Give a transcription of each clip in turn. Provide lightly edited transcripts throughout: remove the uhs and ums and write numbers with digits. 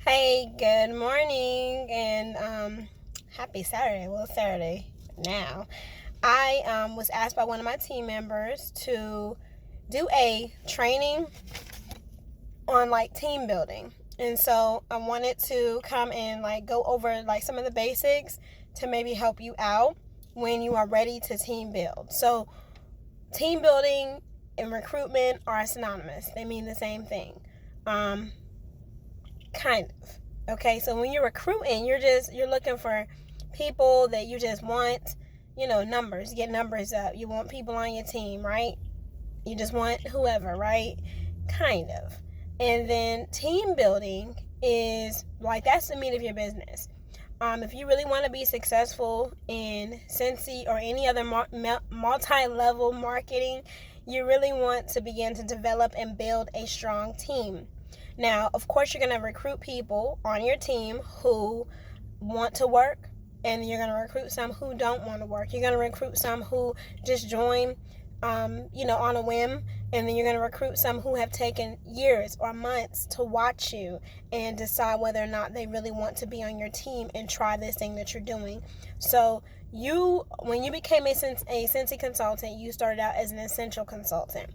Hey, good morning and happy Saturday. Well, Saturday now. I was asked by one of my team members to do a training on like team building. And so I wanted to come and like go over like some of the basics to maybe help you out when you are ready to team build. So team building and recruitment are synonymous. They mean the same thing. Kind of. Okay, so when you're recruiting, you're looking for people that you just want, numbers, get numbers up. You want people on your team, right? You just want whoever, right? Kind of. And then team building is like that's the meat of your business. If you really want to be successful in Scentsy or any other multi-level marketing, you really want to begin to develop and build a strong team. Now, of course, you're going to recruit people on your team who want to work, and you're going to recruit some who don't want to work. You're going to recruit some who just join, on a whim, and then you're going to recruit some who have taken years or months to watch you and decide whether or not they really want to be on your team and try this thing that you're doing. So when you became a Scentsy consultant, you started out as an essential consultant.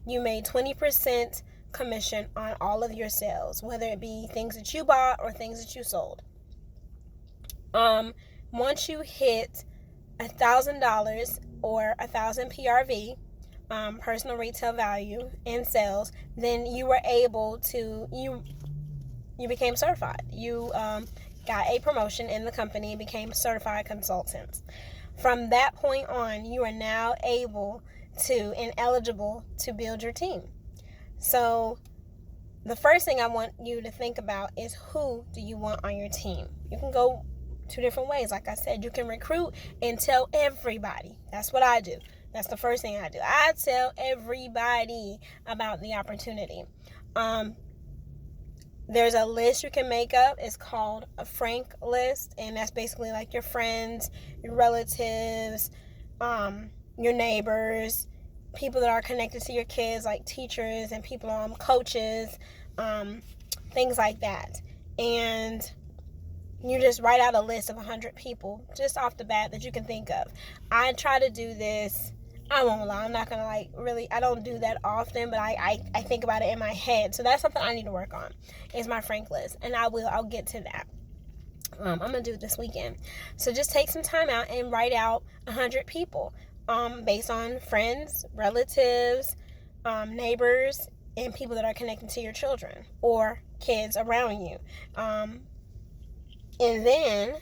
You made 20% commission on all of your sales, whether it be things that you bought or things that you sold. Once you hit $1,000 or 1,000 PRV, personal retail value in sales, then you were able to you became certified. You got a promotion in the company and became certified consultants. From that point on, you are now able to and eligible to build your team. So the first thing I want you to think about is who do you want on your team. You can go two different ways. Like I said, you can recruit and tell everybody. That's what I do. That's the first thing I do. I tell everybody about the opportunity. There's a list you can make up. It's called a Frank list, and that's basically like your friends, your relatives, your neighbors, people that are connected to your kids, like teachers and people, coaches, things like that. And you just write out a list of 100 people just off the bat that you can think of. I try to do this. I won't lie. I'm not going to I don't do that often, but I think about it in my head. So that's something I need to work on is my Frank list. And I'll get to that. I'm going to do it this weekend. So just take some time out and write out 100 people based on friends, relatives, neighbors, and people that are connected to your children or kids around you. And then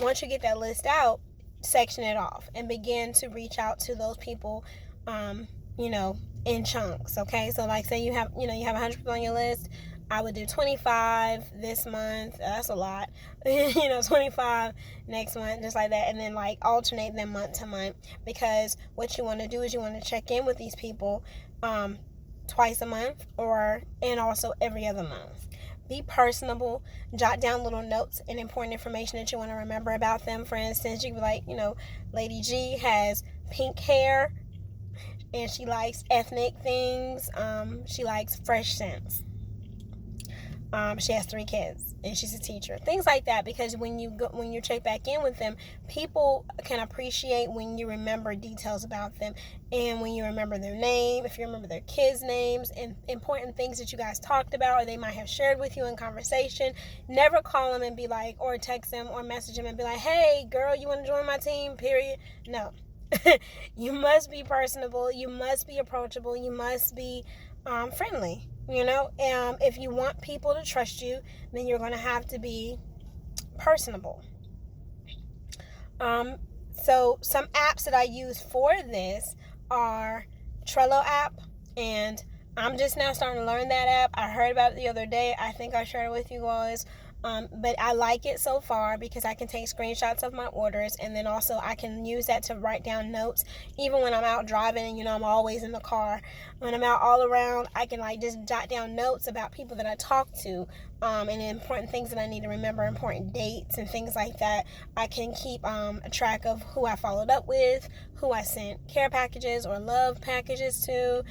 once you get that list out, section it off and begin to reach out to those people, in chunks. Okay. So like say you have 100 people on your list. I would do 25 this month. That's a lot. 25 next month, just like that. And then like alternate them month to month, because what you want to do is you want to check in with these people twice a month and also every other month. Be personable. Jot down little notes and important information that you want to remember about them. For instance, you can be like, Lady G has pink hair and she likes ethnic things. She likes fresh scents. She has 3 kids and she's a teacher. Things like that, because when you check back in with them, people can appreciate when you remember details about them and when you remember their name, if you remember their kids' names and important things that you guys talked about or they might have shared with you in conversation. Never call them and be like, or text them or message them and be like, hey, girl, you want to join my team? Period. No. You must be personable. You must be approachable. You must be friendly. If you want people to trust you, then you're going to have to be personable. So some apps that I use for this are Trello app, and I'm just now starting to learn that app. I heard about it the other day. I think I shared it with you guys. But I like it so far because I can take screenshots of my orders, and then also I can use that to write down notes. Even when I'm out driving and, I'm always in the car. When I'm out all around, I can just jot down notes about people that I talk to and important things that I need to remember, important dates and things like that. I can keep a track of who I followed up with, who I sent care packages or love packages to,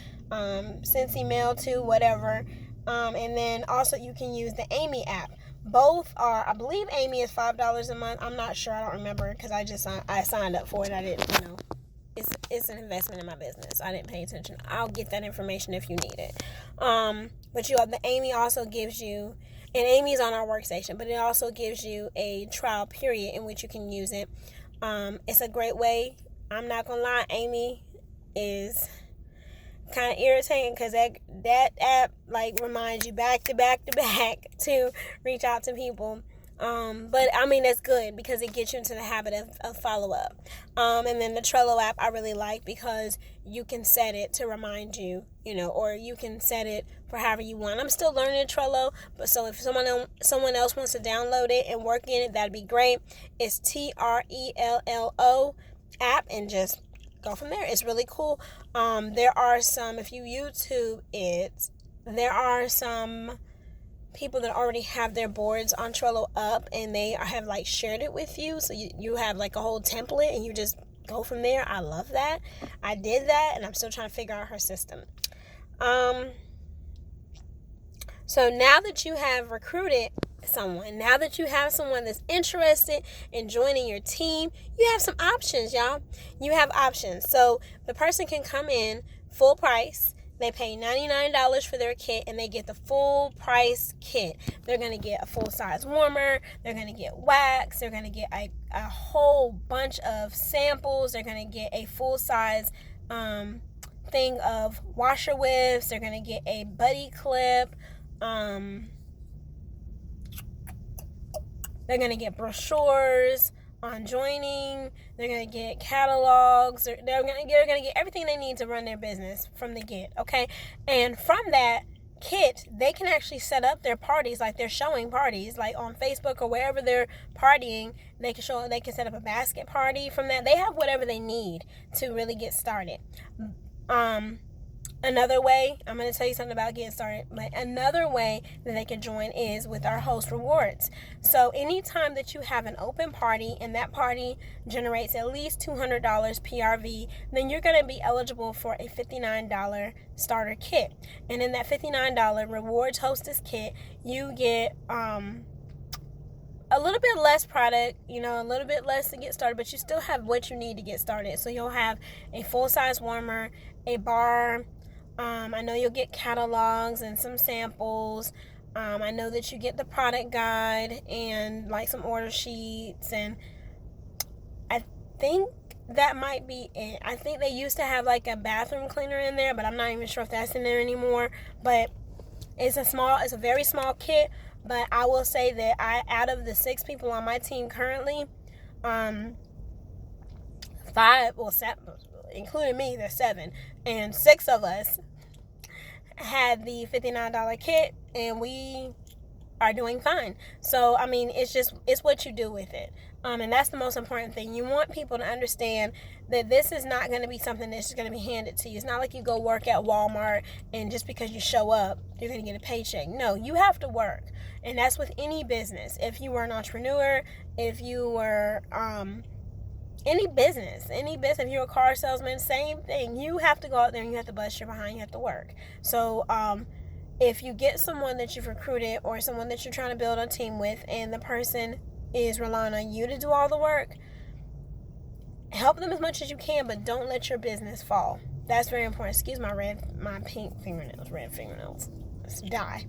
sent email to, whatever. And then also you can use the Amy app, Both are, I believe Amy is $5 a month. I'm not sure. I don't remember because I signed up for it. I didn't, it's an investment in my business. I didn't pay attention. I'll get that information if you need it. But the Amy also gives you, and Amy's on our workstation, but it also gives you a trial period in which you can use it. It's a great way. I'm not gonna lie, Amy is kind of irritating because that app like reminds you back to back to reach out to people. But I mean, that's good because it gets you into the habit of follow-up. And then the Trello app I really like because you can set it to remind you, or you can set it for however you want. I'm still learning Trello, but so if someone else wants to download it and work in it, that'd be great. It's Trello app, and just go from there. It's really cool. There are some, if you YouTube it, there are some people that already have their boards on Trello up, and they have like shared it with you, so you have like a whole template and you just go from there. I love that. I did that, and I'm still trying to figure out her system. So now that you have recruited someone, now that you have someone that's interested in joining your team, you have some options, y'all. You have options. So the person can come in full price. They pay $99 for their kit, and they get the full price kit. They're going to get a full size warmer. They're going to get wax. They're going to get a whole bunch of samples. They're going to get a full size thing of washer whiffs. They're going to get a buddy clip. They're going to get brochures on joining. They're going to get catalogs. They're going to get everything they need to run their business from the get, okay? And from that kit, they can actually set up their parties, like they're showing parties, like on Facebook or wherever they're partying. They can set up a basket party from that. They have whatever they need to really get started. Another way, I'm going to tell you something about getting started, but another way that they can join is with our host rewards. So anytime that you have an open party and that party generates at least $200 PRV, then you're going to be eligible for a $59 starter kit. And in that $59 rewards hostess kit, you get a little bit less product, a little bit less to get started, but you still have what you need to get started. So you'll have a full-size warmer, a bar. I know you'll get catalogs and some samples. I know that you get the product guide and like some order sheets, and I think that might be it. I think they used to have like a bathroom cleaner in there, but I'm not even sure if that's in there anymore. But it's a very small kit. But I will say that out of the 6 people on my team currently, 7, including me, there's 7, and 6 of us had the $59 kit, and we are doing fine. So I mean, it's what you do with it, and that's the most important thing. You want people to understand that this is not going to be something that's just going to be handed to you. It's not like you go work at Walmart and just because you show up you're going to get a paycheck. No, you have to work, and that's with any business. If you were an entrepreneur, if you were any business, if you're a car salesman, same thing. You have to go out there and you have to bust your behind. You have to work. So if you get someone that you've recruited or someone that you're trying to build a team with, and the person is relying on you to do all the work, help them as much as you can, but don't let your business fall. That's very important. Excuse my pink fingernails, red fingernails. Let's die.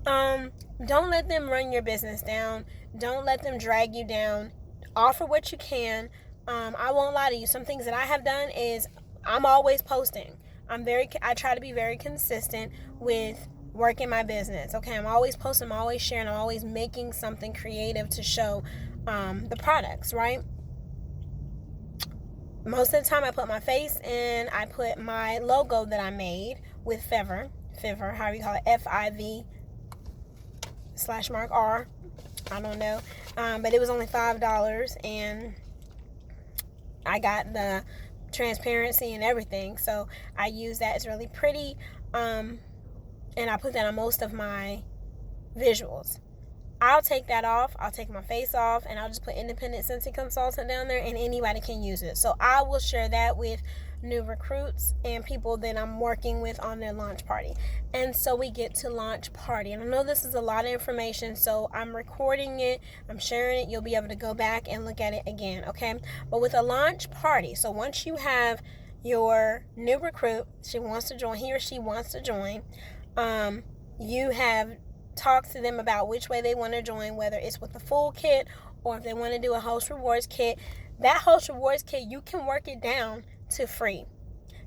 Don't let them run your business down. Don't let them drag you down. Offer what you can. I won't lie to you. Some things that I have done is I'm always posting. I try to be very consistent with working my business. Okay, I'm always posting, I'm always sharing, I'm always making something creative to show the products, right? Most of the time I put my face and I put my logo that I made with Fiverr, however you call it, FIV/R. I don't know. But it was only $5, and I got the transparency and everything, so I use that. It's really pretty, and I put that on most of my visuals. I'll take that off. I'll take my face off, and I'll just put Independent Scentsy Consultant down there, and anybody can use it. So I will share that with new recruits and people that I'm working with on their launch party. And so we get to launch party. And I know this is a lot of information, so I'm recording it, I'm sharing it. You'll be able to go back and look at it again, okay? But with a launch party, so once you have your new recruit, he or she wants to join, you have talked to them about which way they want to join, whether it's with the full kit or if they want to do a host rewards kit. That host rewards kit, you can work it down to free.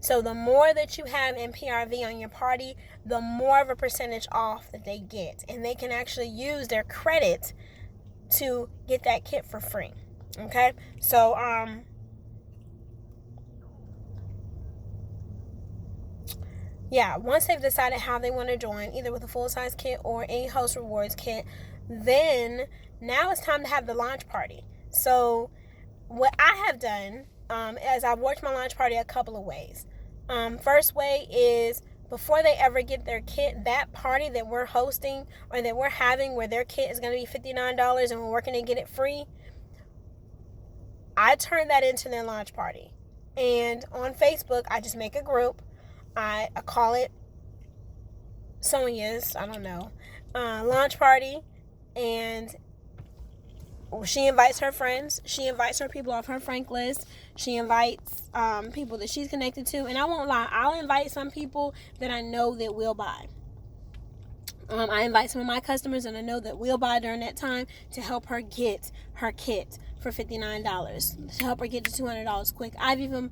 So the more that you have in PRV on your party, the more of a percentage off that they get. And they can actually use their credit to get that kit for free. Okay? So, once they've decided how they want to join, either with a full-size kit or a host rewards kit, then now it's time to have the launch party. So what I have done is I've worked my launch party a couple of ways. First way is before they ever get their kit, that party that we're hosting or that we're having where their kit is going to be $59 and we're working to get it free, I turn that into their launch party. And on Facebook, I just make a group. I call it Sonia's, launch party, and she invites her friends. She invites her people off her frank list. She invites people that she's connected to, and I won't lie, I'll invite some people that I know that will buy. I invite some of my customers and I know that will buy during that time to help her get her kit for $59, to help her get to $200 quick. I've even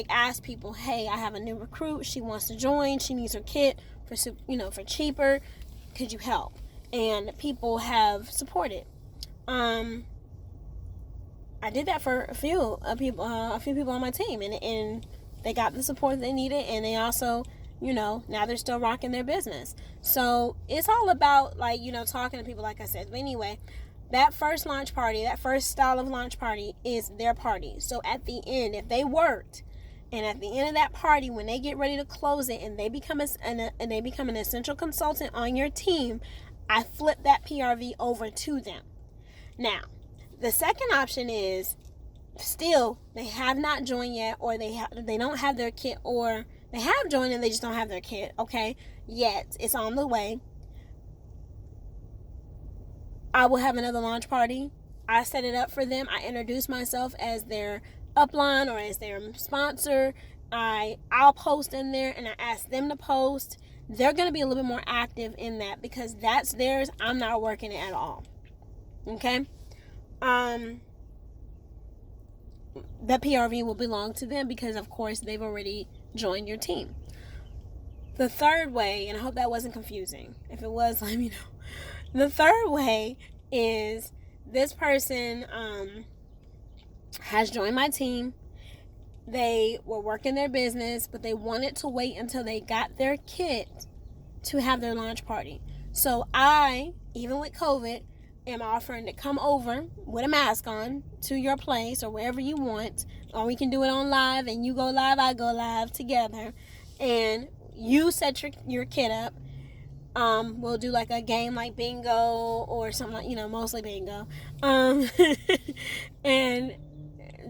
asked people, hey, I have a new recruit. She wants to join. She needs her kit for cheaper. Could you help? And people have supported. I did that for a few people on my team, and they got the support they needed, and they also, now they're still rocking their business. So it's all about talking to people, like I said. But anyway, that first launch party, that first style of launch party is their party. So at the end, if they worked, and at the end of that party, when they get ready to close it and they become an essential consultant on your team, I flip that PRV over to them. Now, the second option is still they have not joined yet, or they don't have their kit, or they have joined and they just don't have their kit, okay? Yet. It's on the way. I will have another launch party. I set it up for them. I introduce myself as their upline or as their sponsor. I'll post in there and I ask them to post. They're going to be a little bit more active in that because that's theirs. I'm not working it at all. Okay? The PRV will belong to them because, of course, they've already joined your team. The third way, and I hope that wasn't confusing. If it was, let me know. The third way is this person has joined my team. They were working their business, but they wanted to wait until they got their kit to have their launch party. So I, even with COVID, am offering to come over with a mask on to your place or wherever you want, or we can do it on live, and you go live, I go live together, and you set your kit up. We'll do like a game like bingo or something like, mostly bingo. And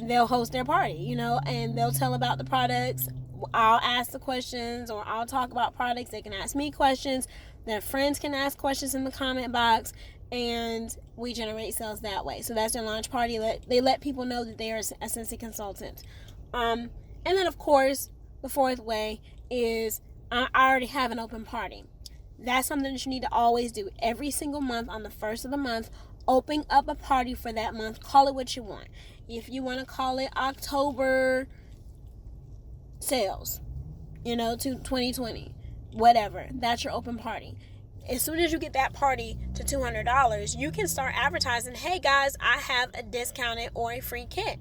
they'll host their party, and they'll tell about the products. I'll ask the questions, or I'll talk about products. They can ask me questions. Their friends can ask questions in the comment box, and we generate sales that way. So that's their launch party. They let people know that they are a Scentsy consultant. And then, of course, the fourth way is I already have an open party. That's something that you need to always do. Every single month, on the first of the month, open up a party for that month. Call it what you want. If you want to call it October sales, to 2020, whatever. That's your open party. As soon as you get that party to $200, you can start advertising, hey guys, I have a discounted or a free kit.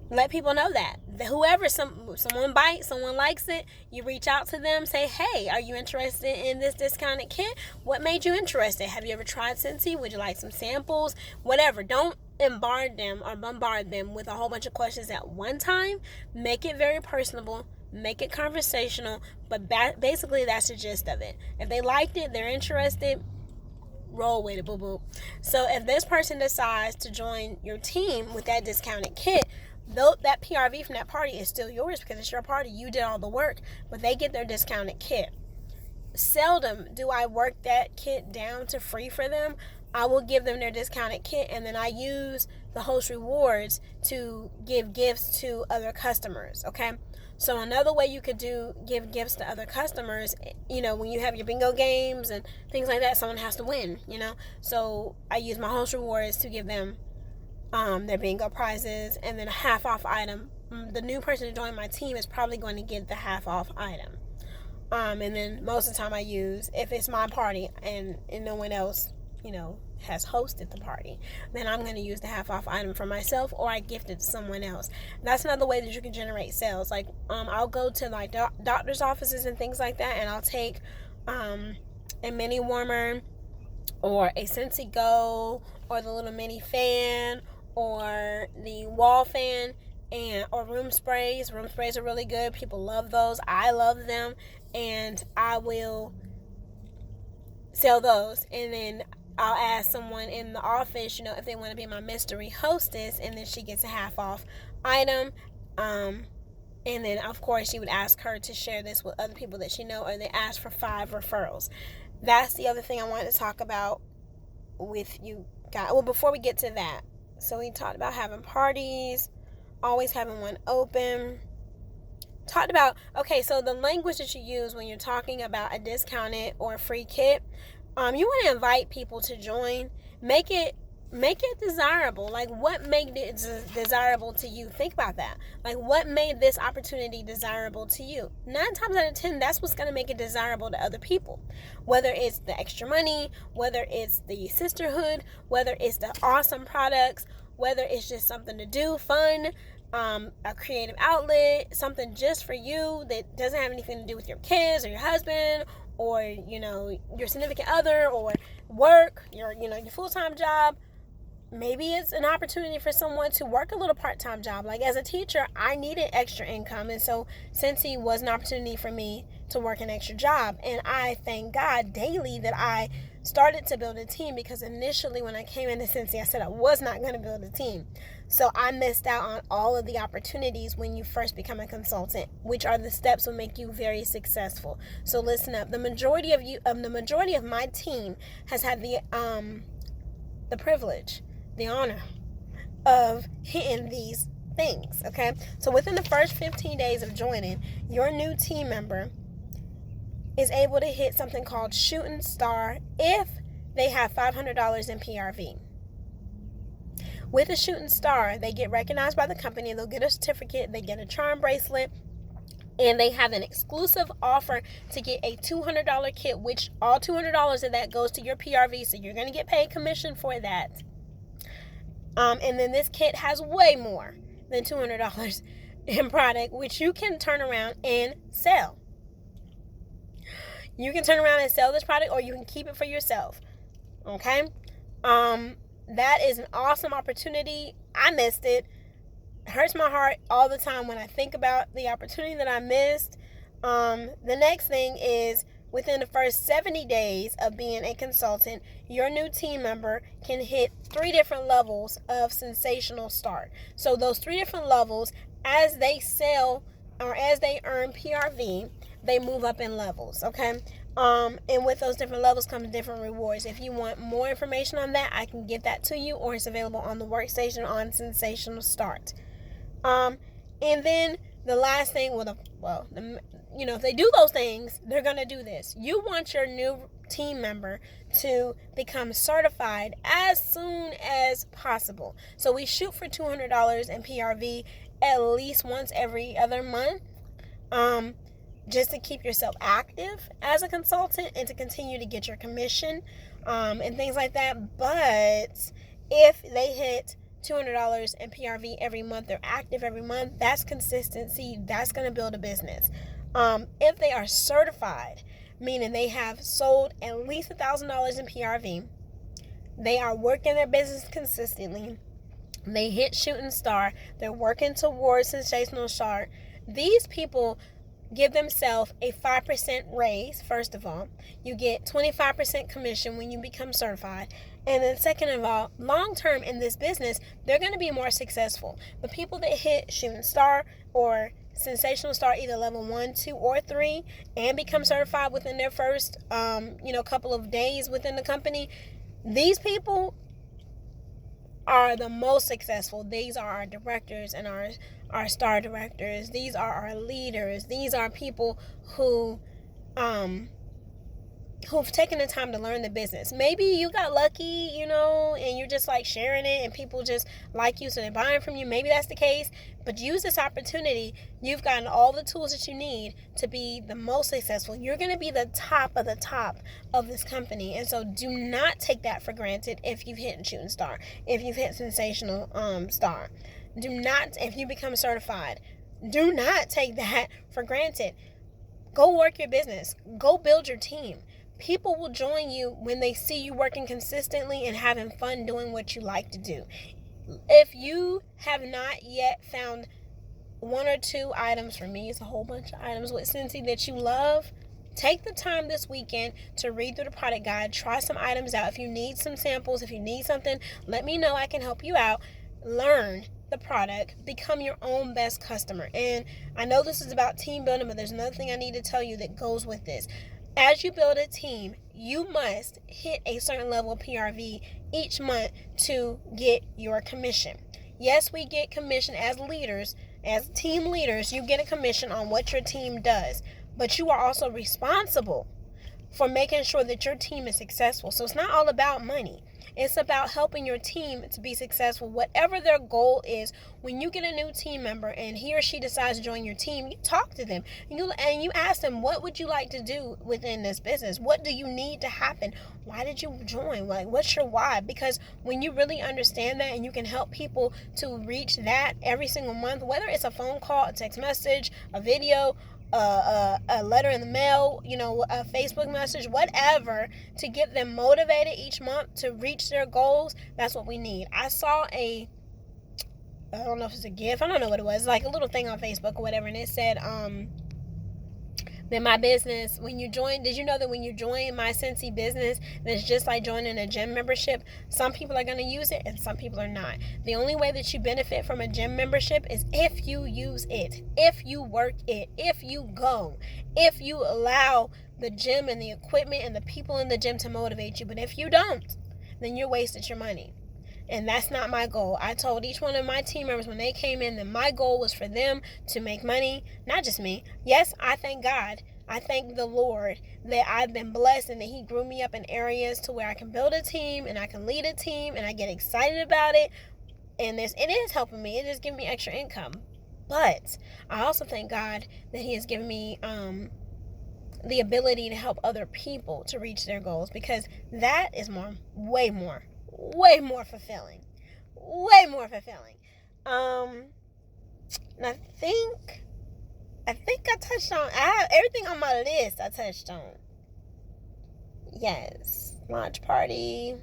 Let people know that. Whoever, someone bites, someone likes it, you reach out to them, say, hey, are you interested in this discounted kit? What made you interested? Have you ever tried Scentsy? Would you like some samples? Whatever. Don't bombard them with a whole bunch of questions at one time. Make it very personable. Make it conversational. But basically, that's the gist of it. If they liked it, they're interested, roll with it, boo boo. So if this person decides to join your team with that discounted kit, though that PRV from that party is still yours because it's your party. You did all the work, but they get their discounted kit. Seldom do I work that kit down to free for them. I will give them their discounted kit, and then I use the host rewards to give gifts to other customers. Okay, so another way you could give gifts to other customers, when you have your bingo games and things like that, someone has to win, so I use my host rewards to give them their bingo prizes, and then a half off item. The new person to join my team is probably going to get the half off item. And then most of the time I use, if it's my party and no one else, has hosted the party, then I'm going to use the half off item for myself, or I gift it to someone else. That's another way that you can generate sales. Like, I'll go to like doctor's offices and things like that, and I'll take a mini warmer or a Scentsy Go or the little mini fan or the wall fan or room sprays. Room sprays are really good. People love those. I love them. And I will sell those. And then I'll ask someone in the office, if they want to be my mystery hostess, and then she gets a half off item. And then, of course, she would ask her to share this with other people that she know, or they ask for 5 referrals. That's the other thing I wanted to talk about with you guys. Well, before we get to that, so we talked about having parties, always having one open. Talked about, okay, so the language that you use when you're talking about a discounted or a free kit, you want to invite people to join. Make it desirable. Like, what made it desirable to you? Think about that. Like, what made this opportunity desirable to you? 9 times out of 10, that's what's going to make it desirable to other people. Whether it's the extra money, whether it's the sisterhood, whether it's the awesome products, whether it's just something to do, fun, a creative outlet, something just for you that doesn't have anything to do with your kids or your husband or, your significant other or work, your full-time job. Maybe it's an opportunity for someone to work a little part-time job. Like, as a teacher, I needed extra income. And so Scentsy was an opportunity for me to work an extra job. And I thank God daily that I started to build a team, because initially when I came into Scentsy, I said I was not going to build a team. So I missed out on all of the opportunities when you first become a consultant, which are the steps that will make you very successful. So listen up. The majority of my team has had the privilege, the honor of hitting these things, okay? So within the first 15 days of joining, your new team member is able to hit something called Shooting Star if they have $500 in PRV. With a Shooting Star, they get recognized by the company, they'll get a certificate, they get a charm bracelet, and they have an exclusive offer to get a $200 kit, which all $200 of that goes to your PRV, so you're going to get paid commission for that. And then this kit has way more than $200 in product, which you can turn around and sell. You can turn around and sell this product, or you can keep it for yourself. Okay? That is an awesome opportunity. I missed it. It hurts my heart all the time when I think about the opportunity that I missed. The next thing is, within the first 70 days of being a consultant, your new team member can hit 3 different levels of Sensational Start. So those 3 different levels, as they sell or as they earn PRV, they move up in levels, okay? And with those different levels comes different rewards. If you want more information on that, I can get that to you, or it's available on the workstation on Sensational Start. And then the last thing, if they do those things, they're going to do this. You want your new team member to become certified as soon as possible. So we shoot for $200 in PRV at least once every other month, just to keep yourself active as a consultant and to continue to get your commission, and things like that. But if they hit $200 in PRV every month, they're active every month, that's consistency. That's going to build a business. If they are certified, meaning they have sold at least $1,000 in PRV, they are working their business consistently, they hit Shooting Star, they're working towards Sensational Start, these people give themselves a 5% raise. First of all, you get 25% commission when you become certified. And then second of all, long term in this business, they're going to be more successful. The people that hit Shooting Star or Sensational Star, either level 1, 2, or 3, and become certified within their first couple of days within the company, these people are the most successful. These are our directors and our star directors. These are our leaders. These are people who've taken the time to learn the business. Maybe you got lucky, and you're just like sharing it and people just like you, so they're buying from you. Maybe that's the case, but use this opportunity. You've gotten all the tools that you need to be the most successful. You're going to be the top of the top of this company. And so do not take that for granted if you've hit Shooting Star, if you've hit Sensational Star. Do not, if you become certified, do not take that for granted. Go work your business. Go build your team. People will join you when they see you working consistently and having fun doing what you like to do. If you have not yet found 1 or 2 items, for me it's a whole bunch of items with Scentsy that you love, take the time this weekend to read through the product guide. Try some items out. If you need some samples, if you need something, let me know. I can help you out. Learn the product. Become your own best customer. And I know this is about team building, but there's another thing I need to tell you that goes with this. As you build a team, you must hit a certain level of PRV each month to get your commission. Yes, we get commission as leaders, as team leaders. You get a commission on what your team does, but you are also responsible for making sure that your team is successful. So it's not all about money. It's about helping your team to be successful, whatever their goal is. When you get a new team member and he or she decides to join your team, you talk to them and you ask them, what would you like to do within this business? What do you need to happen? Why did you join? Like, what's your why? Because when you really understand that and you can help people to reach that every single month, whether it's a phone call, a text message, a video, a letter in the mail, a Facebook message, whatever, to get them motivated each month to reach their goals, that's what we need. I saw I don't know if it's a GIF, I don't know what it was, like a little thing on Facebook or whatever, and it said, that my business, did you know that when you join my Scentsy business, that's just like joining a gym membership? Some people are going to use it and some people are not. The only way that you benefit from a gym membership is if you use it, if you work it, if you go, if you allow the gym and the equipment and the people in the gym to motivate you. But if you don't, then you're wasted your money. And that's not my goal. I told each one of my team members when they came in that my goal was for them to make money, not just me. Yes, I thank God. I thank the Lord that I've been blessed and that He grew me up in areas to where I can build a team and I can lead a team and I get excited about it. And it is helping me. It is giving me extra income. But I also thank God that He has given me the ability to help other people to reach their goals, because that is way more fulfilling. And I think I touched on, I have everything on my list I touched on. Yes. Launch party,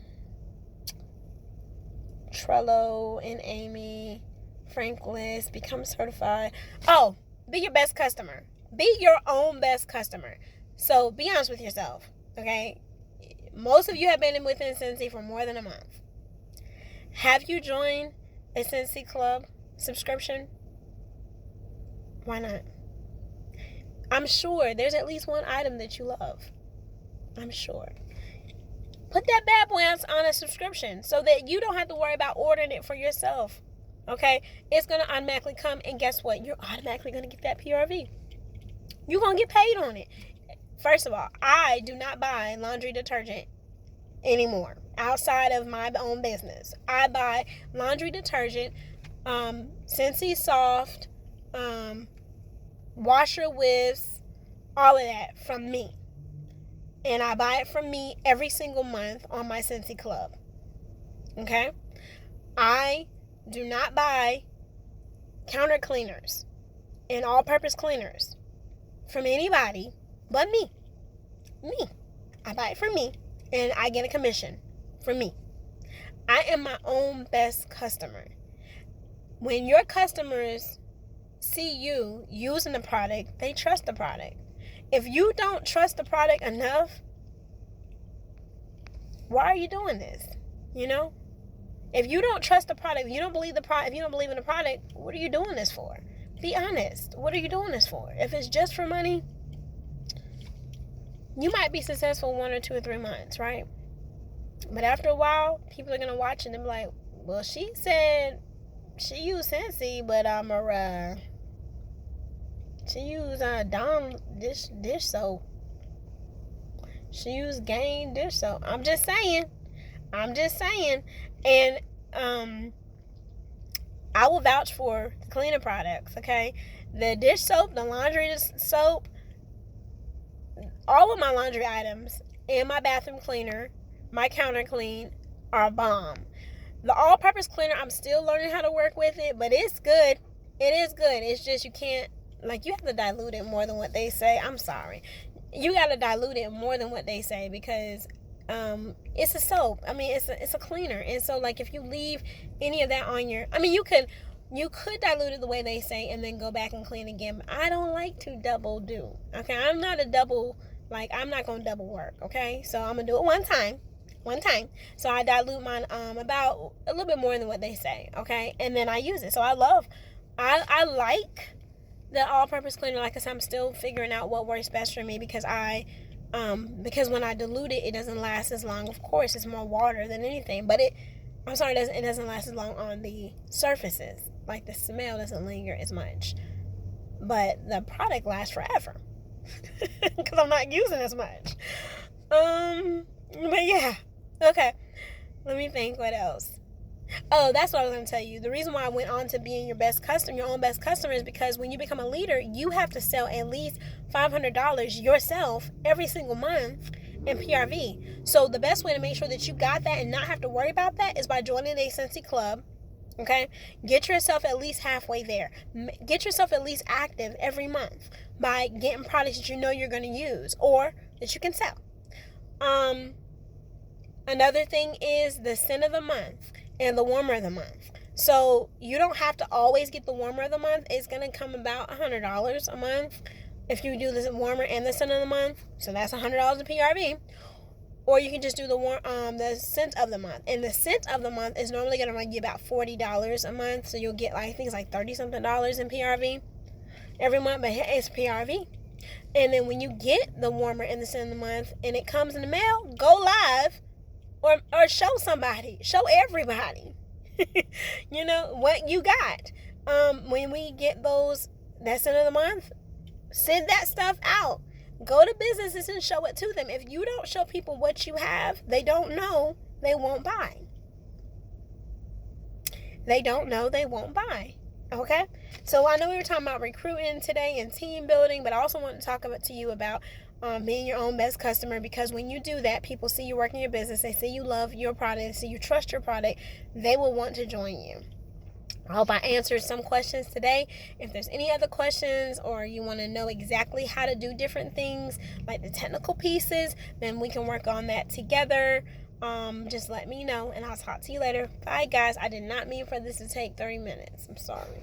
Trello and Amy, Frank List, become certified. Oh, be your best customer. Be your own best customer. So be honest with yourself, okay? Most of you have been within Scentsy for more than a month. Have you joined a Scentsy Club subscription? Why not? I'm sure there's at least one item that you love. I'm sure. Put that bad boy on a subscription so that you don't have to worry about ordering it for yourself. Okay? It's going to automatically come, and guess what? You're automatically going to get that PRV. You're going to get paid on it. First of all, I do not buy laundry detergent anymore outside of my own business. I buy laundry detergent, Scentsy Soft, washer whiffs, all of that from me. And I buy it from me every single month on my Scentsy Club. Okay? I do not buy counter cleaners and all-purpose cleaners from anybody but me. I buy it from me, and I get a commission from me. I am my own best customer. When your customers see you using the product, they trust the product. If you don't trust the product enough, why are you doing this? You know? If you don't trust the product, if you don't believe if you don't believe in the product, what are you doing this for? Be honest. What are you doing this for? If it's just for money, you might be successful 1 or 2 or 3 months, right? But after a while, people are gonna watch it and be like, well, she said she used Scentsy, but she used Dawn dish soap. She used Gain dish soap. I'm just saying. And I will vouch for the cleaning products, okay? The dish soap, the laundry soap, all of my laundry items, and my bathroom cleaner, my counter clean, are a bomb. The all-purpose cleaner, I'm still learning how to work with it, but it's good. It is good. It's just you can't, you have to dilute it more than what they say. I'm sorry. You got to dilute it more than what they say because it's a soap. I mean, it's a cleaner. And so, if you leave any of that on your, you could dilute it the way they say and then go back and clean again. But I don't like to double do. Okay, I'm not a double, I'm not going to double work. Okay, so I'm going to do it one time. So I dilute mine about a little bit more than what they say. Okay, and then I use it. So I like the all-purpose cleaner. Like I said, I'm still figuring out what works best for me because because when I dilute it, it doesn't last as long. Of course, it's more water than anything, but it doesn't last as long on the surfaces. The smell doesn't linger as much, but the product lasts forever because I'm not using as much. But yeah, okay. Let me think. What else? Oh, that's what I was going to tell you. The reason why I went on to being your own best customer is because when you become a leader, you have to sell at least $500 yourself every single month in PRV. So the best way to make sure that you got that and not have to worry about that is by joining a Scentsy Club. Okay? Get yourself at least halfway there. Get yourself at least active every month by getting products that you know you're going to use or that you can sell. Another thing is the scent of the month and the warmer of the month. So you don't have to always get the warmer of the month. It's going to come about $100 a month if you do the warmer and the scent of the month. So that's $100 in PRV. Or you can just do the scent of the month. And the scent of the month is normally going to run you about $40 a month. So you'll get I think it's $30-something in PRV every month. But it's PRV. And then when you get the warmer and the scent of the month and it comes in the mail, go live. Or show somebody, show everybody, what you got. When we get that scent of the month, send that stuff out. Go to businesses and show it to them. If you don't show people what you have, they don't know, they won't buy. They don't know, they won't buy. Okay? So I know we were talking about recruiting today and team building, but I also want to talk to you about being your own best customer, because when you do that, people see you working your business, they see you love your product, they see you trust your product, they will want to join you. I hope I answered some questions today. If there's any other questions or you want to know exactly how to do different things, like the technical pieces, then we can work on that together. Just let me know and I'll talk to you later. Bye guys. I did not mean for this to take 30 minutes. I'm sorry.